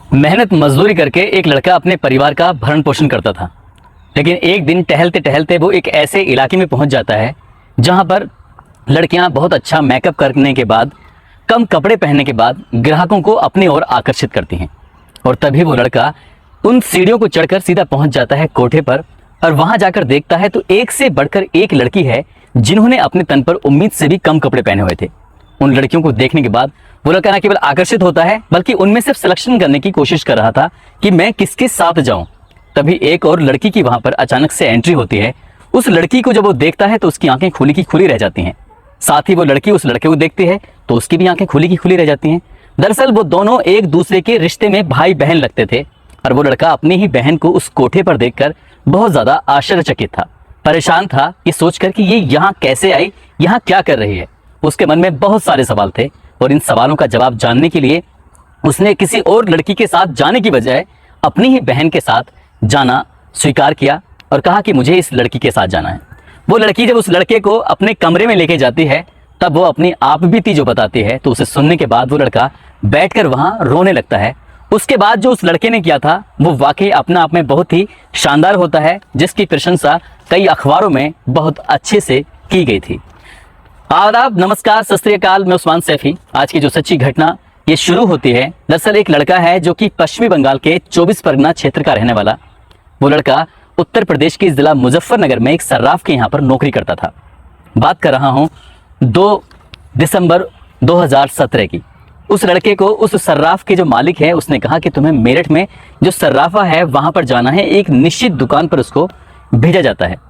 मेहनत मजदूरी करके एक लड़का अपने परिवार का भरण पोषण करता था। लेकिन एक दिन टहलते टहलते वो एक ऐसे इलाके में पहुंच जाता है जहां पर लड़कियां बहुत अच्छा मेकअप करने के बाद, कम कपड़े पहनने के बाद ग्राहकों को अपनी ओर आकर्षित करती हैं। और तभी वो लड़का उन सीढ़ियों को चढ़कर सीधा पहुंच जाता है कोठे पर, और वहां जाकर देखता है तो एक से बढ़कर एक लड़की है जिन्होंने अपने तन पर उम्मीद से भी कम कपड़े पहने हुए थे। उन लड़कियों को देखने के बाद वो लड़का न केवल आकर्षित होता है बल्कि उनमें से सिलेक्शन करने की कोशिश कर रहा था कि मैं किसके साथ जाऊं। तभी एक और लड़की की वहां पर अचानक से एंट्री होती है। उस लड़की को जब वो देखता है तो उसकी आंखें खुली की खुली रह जाती हैं। साथ ही वो लड़की उस लड़के को देखती है तो उसकी भी आंखें खुली की खुली रह जाती हैं। दरअसल वो दोनों एक दूसरे के रिश्ते में भाई बहन लगते थे और वो लड़का अपनी ही बहन को उस कोठे पर देखकर बहुत ज्यादा आश्चर्यचकित था, परेशान था ये सोचकर कि ये यहाँ कैसे आई, यहाँ क्या कर रही है। उसके मन में बहुत सारे सवाल थे और इन सवालों का जवाब जानने के लिए उसने किसी और लड़की के साथ जाने की बजाय अपनी ही बहन के साथ जाना स्वीकार किया और कहा कि मुझे इस लड़की के साथ जाना है। वो लड़की जब उस लड़के को अपने कमरे में लेके जाती है तब वो अपनी आप बीती जो बताती है, तो उसे सुनने के बाद वो लड़का बैठकर वहां रोने लगता है। उसके बाद जो उस लड़के ने किया था वो वाकई अपने आप में बहुत ही शानदार होता है, जिसकी प्रशंसा कई अखबारों में बहुत अच्छे से की गई थी। आदाब, नमस्कार, सत श्री अकाल, मैं उस्मान सैफी। आज की जो सच्ची घटना ये शुरू होती है, दरअसल एक लड़का है जो कि पश्चिमी बंगाल के 24 परगना क्षेत्र का रहने वाला। वो लड़का उत्तर प्रदेश के जिला मुजफ्फरनगर में एक सर्राफ के यहाँ पर नौकरी करता था। बात कर रहा हूँ 2 दिसंबर 2017 की। उस लड़के को उस सर्राफ के जो मालिक है उसने कहा कि तुम्हें मेरठ में जो सर्राफा है वहां पर जाना है, एक निश्चित दुकान पर उसको भेजा जाता है।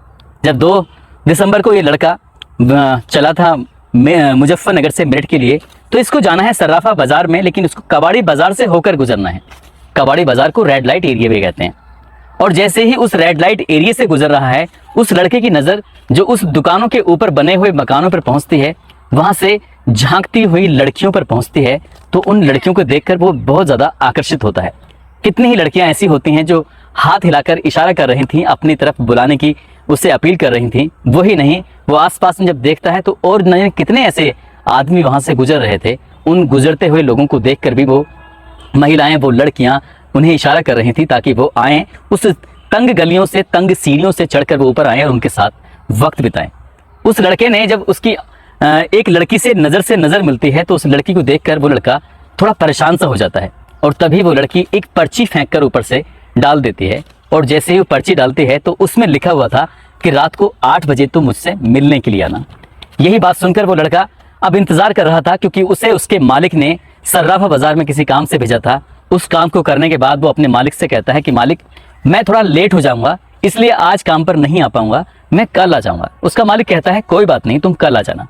जब 2 दिसंबर को ये लड़का चला था मुजफ्फरनगर से मेरठ के लिए, तो इसको जाना है सर्राफा बाजार में, लेकिन उसको कबाड़ी बाजार से होकर गुजरना है। कबाड़ी बाजार को रेड लाइट एरिया भी कहते हैं। और जैसे ही उस रेड लाइट एरिया से गुजर रहा है, उस लड़के की नज़र जो उस दुकानों के ऊपर बने हुए मकानों पर पहुंचती है, वहां से झांकती हुई लड़कियों पर पहुंचती है, तो उन लड़कियों को देखकर वो बहुत ज़्यादा आकर्षित होता है। कितनी ही लड़कियां ऐसी होती हैं जो हाथ हिलाकर इशारा कर रही थीं, अपनी तरफ बुलाने की उससे अपील कर रही थीं। वही नहीं, वो आसपास में जब देखता है तो और न कितने ऐसे आदमी वहां से गुजर रहे थे। उन गुजरते हुए लोगों को देखकर भी वो महिलाएं, वो लड़कियां उन्हें इशारा कर रही थी ताकि वो आएँ, उस तंग गलियों से, तंग सीढ़ियों से चढ़कर वो ऊपर आएँ और उनके साथ वक्त बिताएं। उस लड़के ने जब उसकी एक लड़की से नज़र मिलती है तो उस लड़की को देखकर वो लड़का थोड़ा परेशान सा हो जाता है और तभी वो लड़की एक पर्ची फेंक कर ऊपर से डाल देती है। और जैसे ही वो पर्ची डालती है तो उसमें लिखा हुआ था कि रात को 8 बजे तुम मुझसे मिलने के लिए आना। यही बात सुनकर वो लड़का अब इंतजार कर रहा था, क्योंकि उसे उसके मालिक ने सर्राफा बाजार में किसी काम से भेजा था। उस काम को करने के बाद वो अपने मालिक से कहता है कि मालिक, मैं थोड़ा लेट हो जाऊंगा, इसलिए आज काम पर नहीं आ पाऊंगा, मैं कल आ जाऊंगा। उसका मालिक कहता है कोई बात नहीं, तुम कल आ जाना।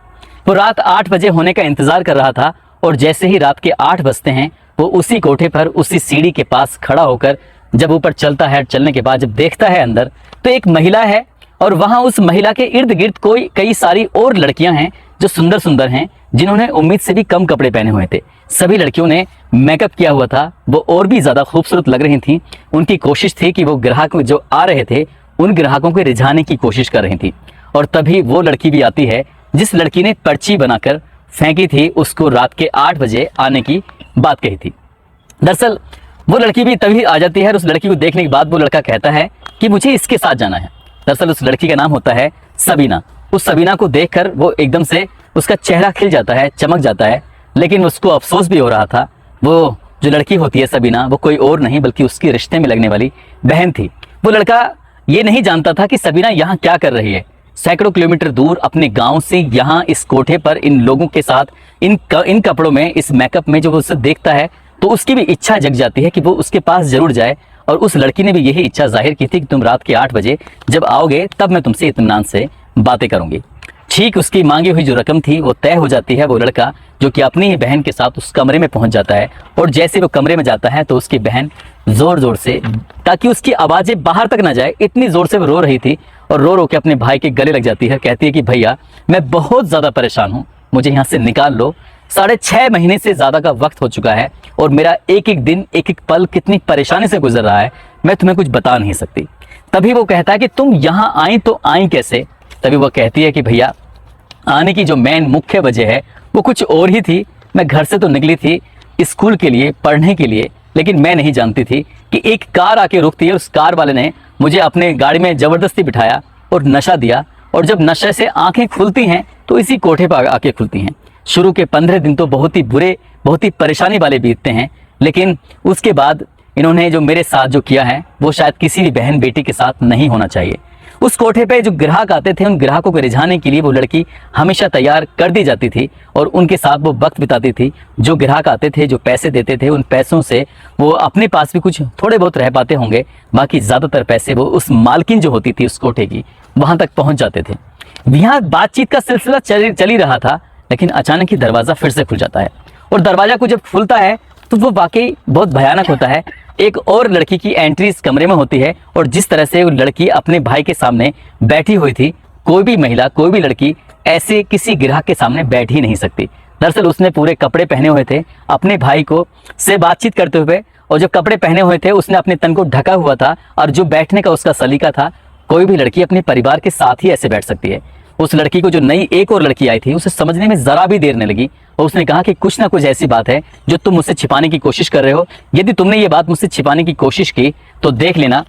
वो रात 8 बजे होने का इंतजार कर रहा था और जैसे ही रात के 8 बजते हैं वो उसी कोठे पर, उसी सीढ़ी के पास खड़ा होकर जब ऊपर चलता है, चलने के बाद जब देखता है अंदर तो एक महिला है और वहां उस महिला के इर्द गिर्द कई सारी और लड़कियां हैं जो सुंदर सुंदर हैं, जिन्होंने उम्मीद से भी कम कपड़े पहने हुए थे। सभी लड़कियों ने मेकअप किया हुआ था, वो और भी ज्यादा खूबसूरत लग रही थी। उनकी कोशिश थी कि वो ग्राहक जो आ रहे थे उन ग्राहकों को रिझाने की कोशिश कर रही थी। और तभी वो लड़की भी आती है जिस लड़की ने पर्ची बनाकर फेंकी थी, उसको रात के 8 बजे आने की बात कही थी। दरअसल वो लड़की भी तभी आ जाती है और उस लड़की को देखने के बाद वो लड़का कहता है कि मुझे इसके साथ जाना है। दरअसल उस लड़की का नाम होता है सबीना। उस सबीना को देखकर वो एकदम से उसका चेहरा खिल जाता है, चमक जाता है, लेकिन उसको अफसोस भी हो रहा था। वो जो लड़की होती है सबीना, वो कोई और नहीं बल्कि उसकी रिश्ते में लगने वाली बहन थी। वो लड़का ये नहीं जानता था कि सबीना यहाँ क्या कर रही है। सैकड़ों किलोमीटर दूर अपने गांव से यहाँ इस कोठे पर इन लोगों के साथ इन कपड़ों में, इस मेकअप में, जब वो उसे देखता है तो उसकी भी इच्छा जग जाती है कि वो उसके पास जरूर जाए। और उस लड़की ने भी यही इच्छा जाहिर की थी कि तुम रात के 8 बजे जब आओगे तब मैं तुमसे इत्मीनान से बातें करूंगी। ठीक उसकी मांगी हुई जो रकम थी वो तय हो जाती है। वो लड़का जो कि अपनी ही बहन के साथ उस कमरे में पहुंच जाता है और जैसे वो कमरे में जाता है तो उसकी बहन जोर जोर से, ताकि उसकी आवाजें बाहर तक ना जाए, इतनी जोर से वो रो रही थी और रो रो के अपने भाई के गले लग जाती है। कहती है कि भैया मैं बहुत ज्यादा परेशान हूँ, मुझे यहाँ से निकाल लो। 6.5 महीने से ज्यादा का वक्त हो चुका है और मेरा एक एक दिन, एक एक पल कितनी परेशानी से गुजर रहा है, मैं तुम्हें कुछ बता नहीं सकती। तभी वो कहता है कि तुम यहाँ आई तो आई कैसे? तभी वो कहती है कि भैया आने की जो मेन मुख्य वजह है वो कुछ और ही थी। मैं घर से तो निकली थी स्कूल के लिए, पढ़ने के लिए, लेकिन मैं नहीं जानती थी कि एक कार आके रुकती है, उस कार वाले ने मुझे अपने गाड़ी में ज़बरदस्ती बिठाया और नशा दिया, और जब नशे से आंखें खुलती हैं तो इसी कोठे पर आके खुलती हैं। शुरू के 15 दिन तो बहुत ही बुरे, बहुत ही परेशानी वाले बीतते हैं, लेकिन उसके बाद इन्होंने जो मेरे साथ जो किया है वो शायद किसी भी बहन बेटी के साथ नहीं होना चाहिए। उस कोठे पे जो ग्राहक आते थे, उन ग्राहकों को रिझाने के लिए वो लड़की हमेशा तैयार कर दी जाती थी और उनके साथ वो वक्त बिताती थी। जो ग्राहक आते थे, जो पैसे देते थे, उन पैसों से वो अपने पास भी कुछ थोड़े बहुत रह पाते होंगे, बाकी ज़्यादातर पैसे वो उस मालकिन जो होती थी उस कोठे की, वहाँ तक पहुँच जाते थे। यहाँ बातचीत का सिलसिला चल ही रहा था, लेकिन अचानक ही दरवाज़ा फिर से खुल जाता है, और दरवाज़ा को जब खुलता है तो वो वाकई बहुत भयानक होता है। एक और लड़की की एंट्री इस कमरे में होती है, और जिस तरह से वो लड़की अपने भाई के सामने बैठी हुई थी, कोई भी महिला, कोई भी लड़की ऐसे किसी ग्राहक के सामने बैठ ही नहीं सकती। दरअसल उसने पूरे कपड़े पहने हुए थे, अपने भाई को से बातचीत करते हुए, और जो कपड़े पहने हुए थे उसने अपने तन को ढका हुआ था, और जो बैठने का उसका सलीका था, कोई भी लड़की अपने परिवार के साथ ही ऐसे बैठ सकती है। उस लड़की को जो नई एक और लड़की आई थी, उसे समझने में ज़रा भी देर नहीं लगी, और उसने कहा कि कुछ ना कुछ ऐसी बात है जो तुम मुझसे छिपाने की कोशिश कर रहे हो। यदि तुमने ये बात मुझसे छिपाने की कोशिश की तो देख लेना,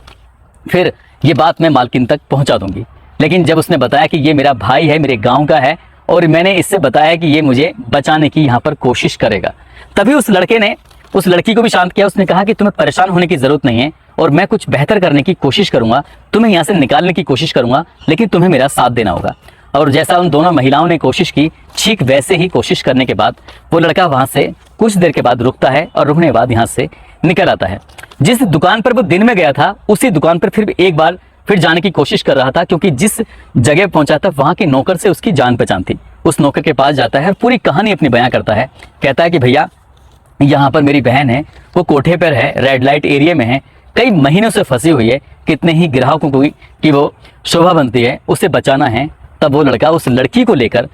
फिर ये बात मैं मालकिन तक पहुंचा दूंगी। लेकिन जब उसने बताया कि ये मेरा भाई है, मेरे गांव का है, और मैंने इससे बताया कि ये मुझे बचाने की यहाँ पर कोशिश करेगा, तभी उस लड़के ने उस लड़की को भी शांत किया। उसने कहा कि तुम्हें परेशान होने की ज़रूरत नहीं है, और मैं कुछ बेहतर करने की कोशिश करूँगा, तुम्हें यहाँ से निकालने की कोशिश करूँगा, लेकिन तुम्हें मेरा साथ देना होगा। और जैसा उन दोनों महिलाओं ने कोशिश की, ठीक वैसे ही कोशिश करने के बाद वो लड़का वहाँ से कुछ देर के बाद रुकता है, और रुकने के बाद यहाँ से निकल आता है। जिस दुकान पर वो दिन में गया था, उसी दुकान पर फिर एक बार फिर जाने की कोशिश कर रहा था, क्योंकि जिस जगह पहुंचा था वहाँ के नौकर से उसकी जान पहचान थी। उस नौकर के पास जाता है और पूरी कहानी अपनी बयां करता है। कहता है कि भैया, यहाँ पर मेरी बहन है, वो कोठे पर है, रेड लाइट एरिया में है, कई महीनों से फंसी हुई है, कितने ही ग्राहकों को की वो शोभा बनती है, उसे बचाना है। तब वो लड़का उस लड़की को लेकर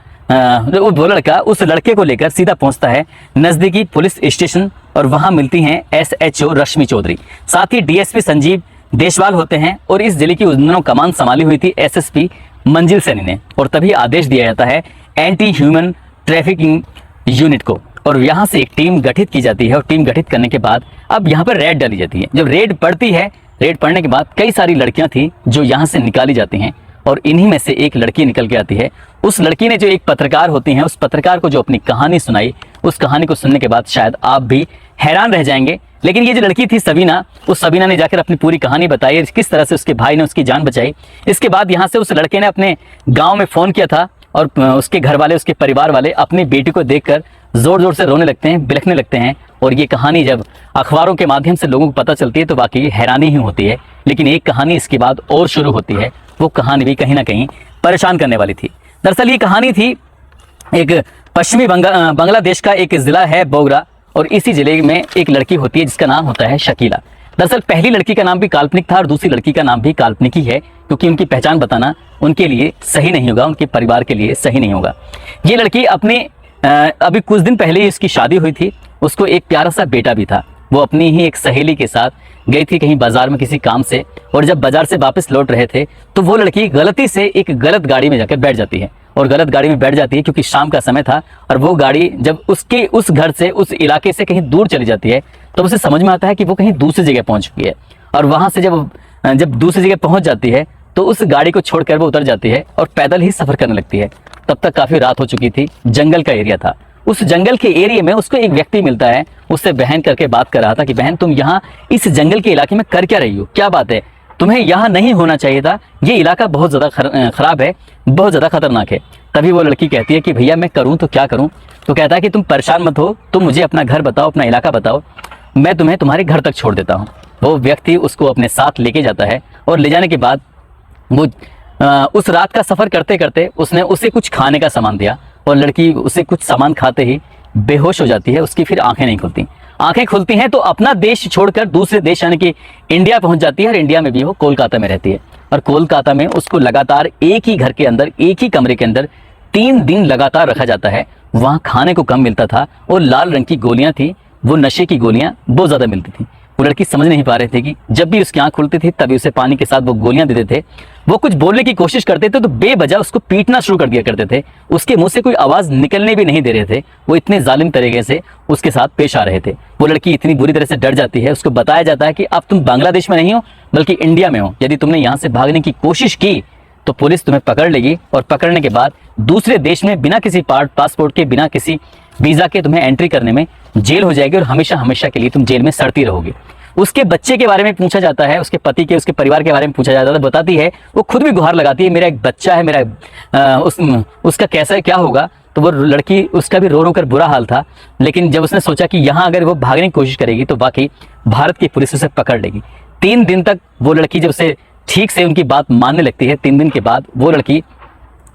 उस लड़के को लेकर सीधा पहुंचता है नज़दीकी पुलिस स्टेशन, और वहां मिलती हैं SHO रश्मि चौधरी, साथ ही DSP संजीव देशवाल होते हैं, और इस जिले की उन दिनों कमान संभाली हुई थी SSP मंजिल सैनी ने। और तभी आदेश दिया जाता है एंटी ह्यूमन ट्रैफिकिंग यूनिट को, और यहाँ से एक टीम गठित की जाती है। और टीम गठित करने के बाद अब यहाँ पर रेड डाली जाती है। जब रेड पड़ती है, रेड पड़ने के बाद कई सारी लड़कियां थी जो यहाँ से निकाली जाती हैं, और इन्हीं में से एक लड़की निकल के आती है। उस लड़की ने, जो एक पत्रकार होती हैं, उस पत्रकार को जो अपनी कहानी सुनाई, उस कहानी को सुनने के बाद शायद आप भी हैरान रह जाएंगे। लेकिन ये जो लड़की थी सबीना, उस सबीना ने जाकर अपनी पूरी कहानी बताई, किस तरह से उसके भाई ने उसकी जान बचाई। इसके बाद यहाँ से उस लड़के ने अपने गाँव में फ़ोन किया था, और उसके घर वाले, उसके परिवार वाले अपनी बेटी को देखकर ज़ोर ज़ोर से रोने लगते हैं, बिलखने लगते हैं। और ये कहानी जब अखबारों के माध्यम से लोगों को पता चलती है तो वाकई हैरानी ही होती है। लेकिन एक कहानी इसके बाद और शुरू होती है, वो कहानी भी कहीं ना कहीं परेशान करने वाली थी। दरअसल ये कहानी थी एक पश्चिमी बांग्लादेश का एक ज़िला है बोगरा, और इसी ज़िले में एक लड़की होती है जिसका नाम होता है शकीला। दरअसल पहली लड़की का नाम भी काल्पनिक था और दूसरी लड़की का नाम भी काल्पनिक ही है, क्योंकि उनकी पहचान बताना उनके लिए सही नहीं होगा, उनके परिवार के लिए सही नहीं होगा। ये लड़की अपने अभी कुछ दिन पहले ही उसकी शादी हुई थी, उसको एक प्यारा सा बेटा भी था। वो अपनी ही एक सहेली के साथ गई थी कहीं बाजार में किसी काम से, और जब बाजार से वापस लौट रहे थे तो वो लड़की गलती से एक गलत गाड़ी में जाकर बैठ जाती है, और गलत गाड़ी में बैठ जाती है क्योंकि शाम का समय था। और वो गाड़ी जब उसके उस घर से, उस इलाके से कहीं दूर चली जाती है, तो उसे समझ में आता है कि वो कहीं दूसरी जगह पहुंच चुकी है। और वहां से जब दूसरी जगह पहुंच जाती है तो उस गाड़ी को छोड़कर वो उतर जाती है और पैदल ही सफर करने लगती है। तब तक काफी रात हो चुकी थी, जंगल का एरिया था। उस जंगल के एरिया में उसको एक व्यक्ति मिलता है, उससे बहन करके बात कर रहा था कि बहन, तुम यहाँ इस जंगल के इलाके में कर क्या रही हो, क्या बात है, तुम्हें यहाँ नहीं होना चाहिए था, ये इलाका बहुत ज़्यादा खराब है, बहुत ज़्यादा खतरनाक है। तभी वो लड़की कहती है कि भैया मैं करूँ तो क्या करूँ। तो कहता है कि तुम परेशान मत हो, तुम मुझे अपना घर बताओ, अपना इलाका बताओ, मैं तुम्हें तुम्हारे घर तक छोड़ देता हूँ। वो व्यक्ति उसको अपने साथ लेके जाता है, और ले जाने के बाद वो उस रात का सफ़र करते करते उसने उसे कुछ खाने का सामान दिया, और लड़की उसे कुछ सामान खाते ही बेहोश हो जाती है। उसकी फिर आंखें नहीं खुलती। आंखें खुलती हैं तो अपना देश छोड़कर दूसरे देश यानी कि इंडिया पहुंच जाती है, और इंडिया में भी वो कोलकाता में रहती है। और कोलकाता में उसको लगातार एक ही घर के अंदर, एक ही कमरे के अंदर 3 दिन लगातार रखा जाता है। वहाँ खाने को कम मिलता था, और लाल रंग की गोलियाँ थी, वो नशे की गोलियाँ बहुत ज़्यादा मिलती थी। वो लड़की समझ नहीं पा रहे थे कि जब भी उसकी आंख खुलती थी तभी उसे पानी के साथ वो गोलियां देते थे। वो कुछ बोलने की कोशिश करते थे तो बेवजह उसको पीटना शुरू कर दिया करते थे। उसके मुंह से कोई आवाज निकलने भी नहीं दे रहे थे। वो इतने जालिम तरीके से उसके साथ पेश आ रहे थे। वो लड़की इतनी बुरी तरह से डर जाती है। उसको बताया जाता है कि अब तुम बांग्लादेश में नहीं हो बल्कि इंडिया में हो। यदि तुमने यहाँ से भागने की कोशिश की तो पुलिस तुम्हें पकड़ लेगी और पकड़ने के बाद दूसरे देश में बिना किसी पासपोर्ट के, बिना किसी वीजा के तुम्हें एंट्री करने में जेल हो जाएगी और हमेशा हमेशा के लिए तुम जेल में सड़ती रहोगी। उसके बच्चे के बारे में पूछा जाता है, उसके पति के, उसके परिवार के बारे में पूछा जाता है। बताती है, वो खुद भी गुहार लगाती है, मेरा एक बच्चा है, उसका कैसा क्या होगा। तो वो लड़की, उसका भी रो रो कर बुरा हाल था। लेकिन जब उसने सोचा कि यहाँ अगर वो भागने की कोशिश करेगी तो वाकई भारत की पुलिस उसे पकड़ लेगी। 3 दिन तक वो लड़की जब उसे ठीक से उनकी बात मानने लगती है, 3 दिन के बाद वो लड़की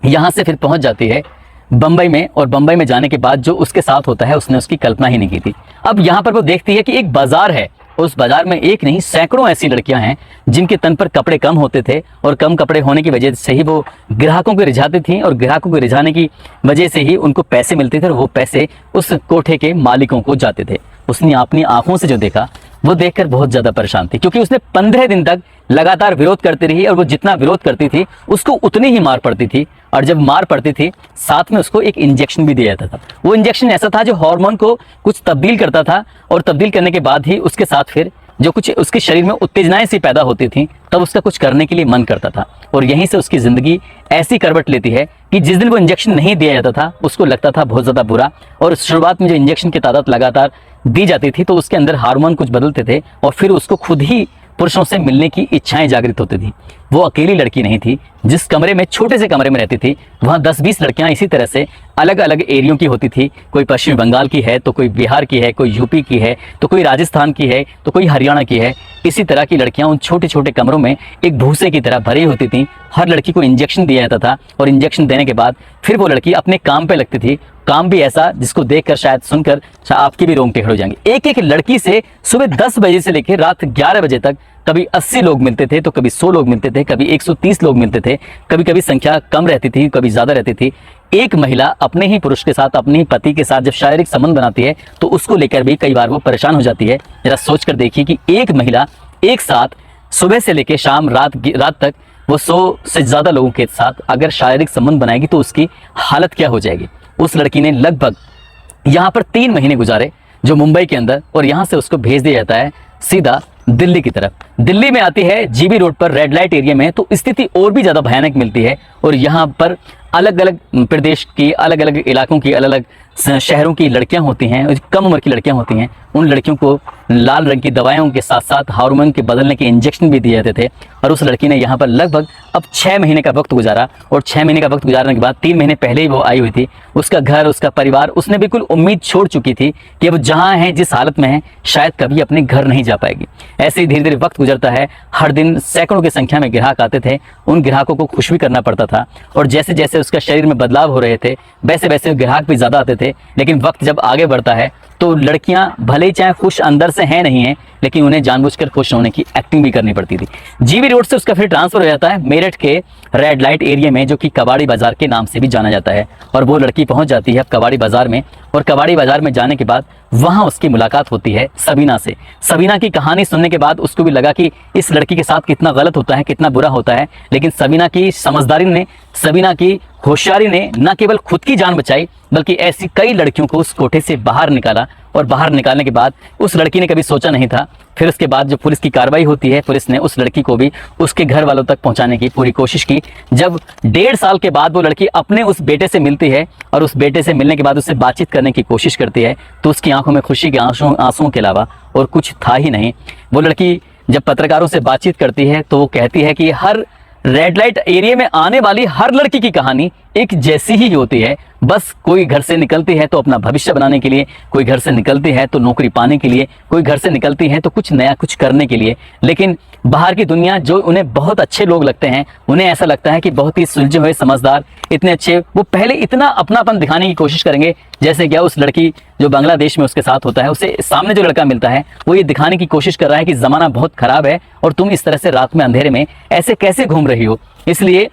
यहाँ से फिर पहुँच जाती है बंबई में। और बंबई में जाने के बाद जो उसके साथ होता है उसने उसकी कल्पना ही नहीं की थी। अब यहाँ पर वो देखती है कि एक बाजार है, उस बाजार में एक नहीं सैकड़ों ऐसी लड़कियां हैं जिनके तन पर कपड़े कम होते थे और कम कपड़े होने की वजह से ही वो ग्राहकों को रिझाती थी और ग्राहकों को रिझाने की वजह से ही उनको पैसे मिलते थे और वो पैसे उस कोठे के मालिकों को जाते थे। उसने अपनी आंखों से जो देखा वो देखकर बहुत ज्यादा परेशान थी, क्योंकि उसने 15 दिन तक लगातार विरोध करती रही और वो जितना विरोध करती थी उसको उतनी ही मार पड़ती थी। और जब मार पड़ती थी साथ में उसको एक इंजेक्शन भी दिया जाता था। वो इंजेक्शन ऐसा था जो हार्मोन को कुछ तब्दील करता था और तब्दील करने के बाद ही उसके साथ फिर जो कुछ उसके शरीर में उत्तेजनाएं सी पैदा होती थी तब उसका कुछ करने के लिए मन करता था। और यहीं से उसकी जिंदगी ऐसी करवट लेती है कि जिस दिन वो इंजेक्शन नहीं दिया जाता था उसको लगता था बहुत ज्यादा बुरा। और शुरुआत में जो इंजेक्शन की तादाद लगातार दी जाती थी तो उसके अंदर हार्मोन कुछ बदलते थे और फिर उसको खुद ही पुरुषों से मिलने की इच्छाएं जागृत होती थी। वो अकेली लड़की नहीं थी। जिस कमरे में, छोटे से कमरे में रहती थी, वहां 10-20 लड़कियां इसी तरह से अलग अलग एरियो की होती थी। कोई पश्चिम बंगाल की है तो कोई बिहार की है, कोई यूपी की है तो कोई राजस्थान की है तो कोई हरियाणा की है। इसी तरह की लड़कियां उन छोटे छोटे कमरों में एक भूसे की तरह भरी होती थी। हर लड़की को इंजेक्शन दिया जाता था और इंजेक्शन देने के बाद फिर वो लड़की अपने काम पे लगती थी। काम भी ऐसा जिसको देखकर शायद सुनकर आपकी भी रोंगटे खड़े हो जाएंगे। एक एक लड़की से सुबह 10 बजे से लेकर रात 11 बजे तक कभी 80 लोग मिलते थे तो कभी 100 लोग मिलते थे, कभी 130 लोग मिलते थे, कभी कभी संख्या कम रहती थी, कभी ज्यादा रहती थी। एक महिला अपने ही पुरुष के साथ, अपने ही पति के साथ जब शारीरिक संबंध बनाती है तो उसको लेकर भी कई बार वो परेशान हो जाती है। जरा सोच कर देखिए कि एक महिला एक साथ सुबह से लेकर शाम रात तक वो 100 से ज्यादा लोगों के साथ अगर शारीरिक संबंध बनाएगी तो उसकी हालत क्या हो जाएगी। उस लड़की ने लगभग यहाँ पर 3 महीने गुजारे जो मुंबई के अंदर, और यहाँ से उसको भेज दिया जाता है सीधा दिल्ली की तरफ। दिल्ली में आती है जीबी रोड पर रेड लाइट एरिया में तो स्थिति और भी ज्यादा भयानक मिलती है। और यहाँ पर अलग अलग प्रदेश की, अलग अलग इलाकों की, अलग अलग शहरों की लड़कियां होती हैं, कम उम्र की लड़कियां होती हैं। उन लड़कियों को लाल रंग की दवाइयों के साथ साथ हार्मोन के बदलने के इंजेक्शन भी दिए जाते थे। और उस लड़की ने यहाँ पर लगभग अब 6 महीने का वक्त गुजारा। और 6 महीने का वक्त गुजारने के बाद 3 महीने पहले ही वो आई हुई थी। उसका घर, उसका परिवार, उसने बिल्कुल उम्मीद छोड़ चुकी थी कि अब जहाँ है, जिस हालत में है, शायद कभी अपने घर नहीं जा पाएगी। ऐसे ही धीरे धीरे वक्त गुजरता है। हर दिन सैकड़ों की संख्या में ग्राहक आते थे। उन ग्राहकों को खुश भी करना पड़ता था और जैसे जैसे उसका शरीर में बदलाव हो रहे थे वैसे वैसे ग्राहक भी ज्यादा आते थे। लेकिन वक्त जब आगे बढ़ता है तो लड़कियां भले ही चाहे खुश अंदर से हैं नहीं है, लेकिन उन्हें जानबूझकर खुश होने की एक्टिंग भी करनी पड़ती थी। जीबी रोड से उसका फिर ट्रांसफर हो जाता है मेरठ के रेड लाइट एरिया में, जो कि कबाड़ी बाजार के नाम से भी जाना जाता है। और वो लड़की पहुंच जाती है कबाड़ी बाजार में। और कबाड़ी बाजार में जाने के बाद वहां उसकी मुलाकात होती है सबीना से। सबीना की कहानी सुनने के बाद उसको भी लगा कि इस लड़की के साथ कितना गलत होता है, कितना बुरा होता है। लेकिन सबीना की समझदारी ने, सबीना की होशियारी ने न केवल खुद की जान बचाई बल्कि ऐसी कई लड़कियों को उस कोठे से बाहर निकाला। और बाहर निकालने के बाद उस लड़की ने कभी सोचा नहीं था। फिर उसके बाद जो पुलिस की कार्रवाई होती है, पुलिस ने उस लड़की को भी उसके घर वालों तक पहुंचाने की पूरी कोशिश की। जब 1.5 साल के बाद वो लड़की अपने उस बेटे से मिलती है और उस बेटे से मिलने के बाद उससे बातचीत करने की कोशिश करती है तो उसकी आंखों में खुशी के आंसुओं के अलावा और कुछ था ही नहीं। वो लड़की जब पत्रकारों से बातचीत करती है तो वो कहती है कि हर रेड लाइट एरिया में आने वाली हर लड़की की कहानी एक जैसी ही होती है। बस कोई घर से निकलती है तो अपना भविष्य बनाने के लिए, कोई घर से निकलती है तो नौकरी पाने के लिए, कोई घर से निकलती है तो कुछ नया कुछ करने के लिए। लेकिन बाहर की दुनिया जो उन्हें बहुत अच्छे लोग लगते हैं, उन्हें ऐसा लगता है कि बहुत ही सुलझे हुए, समझदार, इतने अच्छे, वो पहले इतना अपनापन दिखाने की कोशिश करेंगे। जैसे क्या उस लड़की जो बांग्लादेश में उसके साथ होता है, उसे सामने जो लड़का मिलता है वो ये दिखाने की कोशिश कर रहा है कि जमाना बहुत खराब है और तुम इस तरह से रात में अंधेरे में ऐसे कैसे घूम रही हो। इसलिए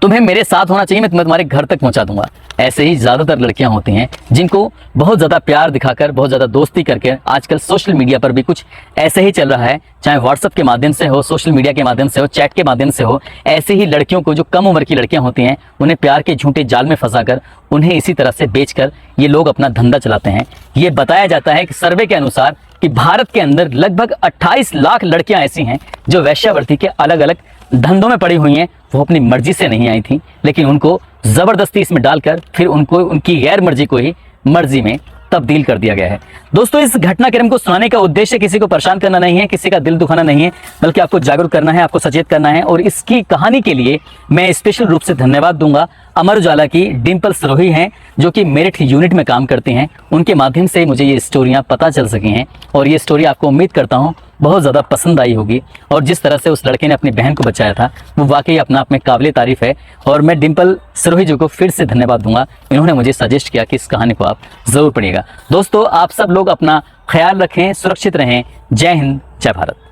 तुम्हें मेरे साथ होना चाहिए, मैं तुम्हें तुम्हारे घर तक पहुंचा दूंगा। ऐसे ही ज़्यादातर लड़कियां होती हैं जिनको बहुत ज़्यादा प्यार दिखाकर, बहुत ज़्यादा दोस्ती करके, आजकल सोशल मीडिया पर भी कुछ ऐसे ही चल रहा है, चाहे व्हाट्सएप के माध्यम से हो, सोशल मीडिया के माध्यम से हो, चैट के माध्यम से हो, ऐसे ही लड़कियों को, जो कम उम्र की लड़कियां होती हैं, उन्हें प्यार के झूठे जाल में फंसाकर उन्हें इसी तरह से बेचकर ये लोग अपना धंधा चलाते हैं। ये बताया जाता है कि सर्वे के अनुसार कि भारत के अंदर लगभग 28 लाख लड़कियां ऐसी हैं जो वेश्यावृत्ति के अलग अलग धंधों में पड़ी हुई हैं। वो अपनी मर्जी से नहीं आई थी, लेकिन उनको ज़बरदस्ती इसमें डालकर फिर उनको उनकी गैर मर्जी को ही मर्जी में तब्दील कर दिया गया है। दोस्तों, इस घटनाक्रम को सुनाने का उद्देश्य किसी को परेशान करना नहीं है, किसी का दिल दुखाना नहीं है, बल्कि आपको जागरूक करना है, आपको सचेत करना है। और इसकी कहानी के लिए मैं स्पेशल रूप से धन्यवाद दूंगा अमर उजाला की डिम्पल सिरोही हैं, जो कि मेरिट यूनिट में काम करती हैं। उनके माध्यम से मुझे ये स्टोरियाँ पता चल सकी हैं और ये स्टोरी आपको उम्मीद करता हूँ बहुत ज़्यादा पसंद आई होगी। और जिस तरह से उस लड़के ने अपनी बहन को बचाया था, वो वाकई अपना आप में काबिल तारीफ़ है। और मैं डिम्पल सिरोही जी को फिर से धन्यवाद दूंगा, इन्होंने मुझे सजेस्ट किया कि इस कहानी को आप ज़रूर पढ़िएगा। दोस्तों, आप सब लोग अपना ख्याल रखें, सुरक्षित रहें। जय हिंद, जय भारत।